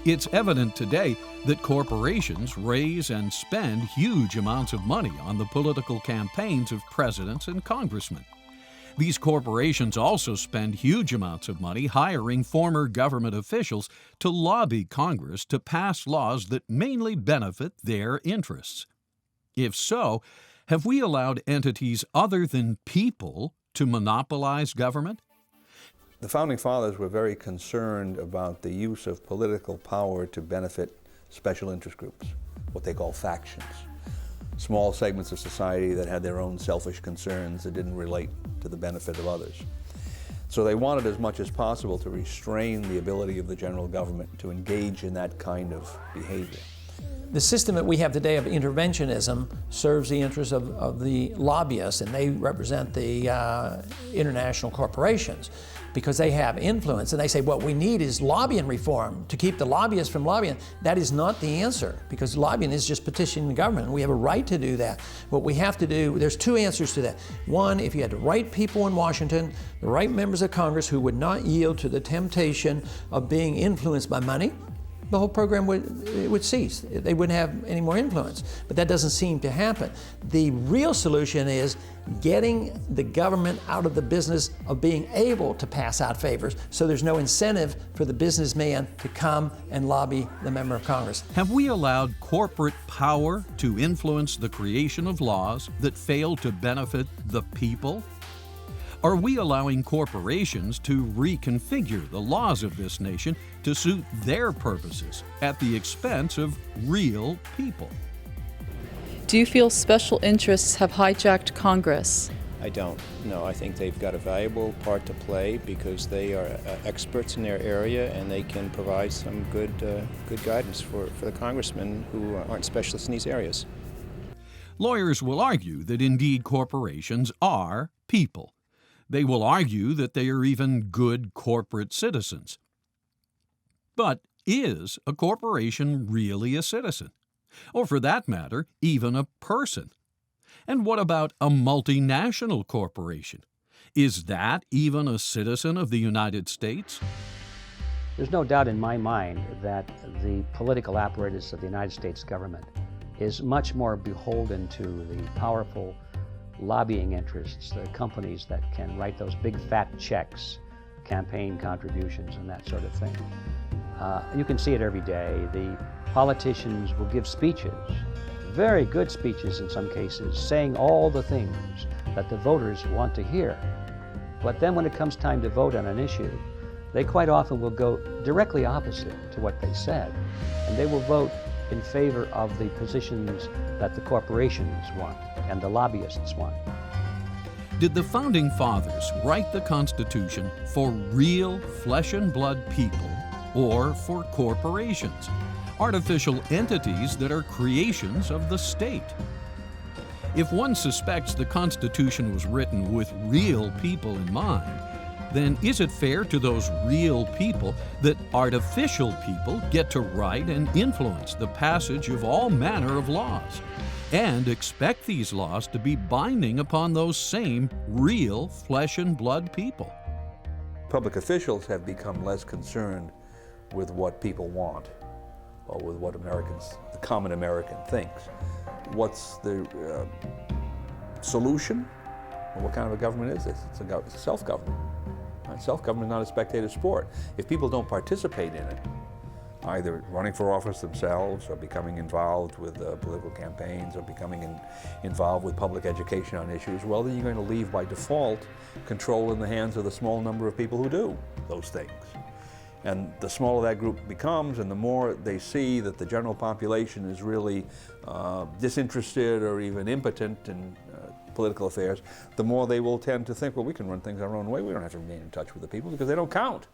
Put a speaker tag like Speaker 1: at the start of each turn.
Speaker 1: It's evident today that corporations raise and spend huge amounts of money on the political campaigns of presidents and congressmen. These corporations also spend huge amounts of money hiring former government officials to lobby Congress to pass laws that mainly benefit their interests. If so, have we allowed entities other than people to monopolize government?
Speaker 2: The Founding Fathers were very concerned about the use of political power to benefit special interest groups, what they call factions. Small segments of society that had their own selfish concerns that didn't relate to the benefit of others. So they wanted as much as possible to restrain the ability of the general government to engage in that kind of behavior.
Speaker 3: The system that we have today of interventionism serves the interests of the lobbyists, and they represent the international corporations because they have influence. And they say what we need is lobbying reform to keep the lobbyists from lobbying. That is not the answer, because lobbying is just petitioning the government. We have a right to do that. What we have to do, there's two answers to that. One, if you had the right people in Washington, the right members of Congress who would not yield to the temptation of being influenced by money, the whole program would cease. They wouldn't have any more influence. But that doesn't seem to happen. The real solution is getting the government out of the business of being able to pass out favors, so there's no incentive for the businessman to come and lobby the member of Congress.
Speaker 1: Have we allowed corporate power to influence the creation of laws that fail to benefit the people? Are we allowing corporations to reconfigure the laws of this nation to suit their purposes at the expense of real people?
Speaker 4: Do you feel special interests have hijacked Congress?
Speaker 5: I don't. No, I think they've got a valuable part to play because they are experts in their area and they can provide some good guidance for the congressmen who aren't specialists in these areas.
Speaker 1: Lawyers will argue that indeed corporations are people. They will argue that they are even good corporate citizens. But is a corporation really a citizen? Or for that matter, even a person? And what about a multinational corporation? Is that even a citizen of the United States?
Speaker 6: There's no doubt in my mind that the political apparatus of the United States government is much more beholden to the powerful lobbying interests, the companies that can write those big fat checks, campaign contributions and that sort of thing. You can see it every day. The politicians will give speeches, very good speeches in some cases, saying all the things that the voters want to hear. But then when it comes time to vote on an issue, they quite often will go directly opposite to what they said, and they will vote in favor of the positions that the corporations want and the lobbyists want.
Speaker 1: Did the Founding Fathers write the Constitution for real flesh and blood people or for corporations, artificial entities that are creations of the state? If one suspects the Constitution was written with real people in mind, then is it fair to those real people that artificial people get to write and influence the passage of all manner of laws, and expect these laws to be binding upon those same real flesh and blood people?
Speaker 2: Public officials have become less concerned with what people want or with what Americans, the common American, thinks. What's the solution? Well, what kind of a government is this? It's a self-government. Self-government is not a spectator sport. If people don't participate in it, either running for office themselves or becoming involved with political campaigns or becoming involved with public education on issues, well, then you're going to leave by default control in the hands of the small number of people who do those things. And the smaller that group becomes, and the more they see that the general population is really disinterested or even impotent in political affairs, the more they will tend to think, well, we can run things our own way. We don't have to remain in touch with the people because they don't count.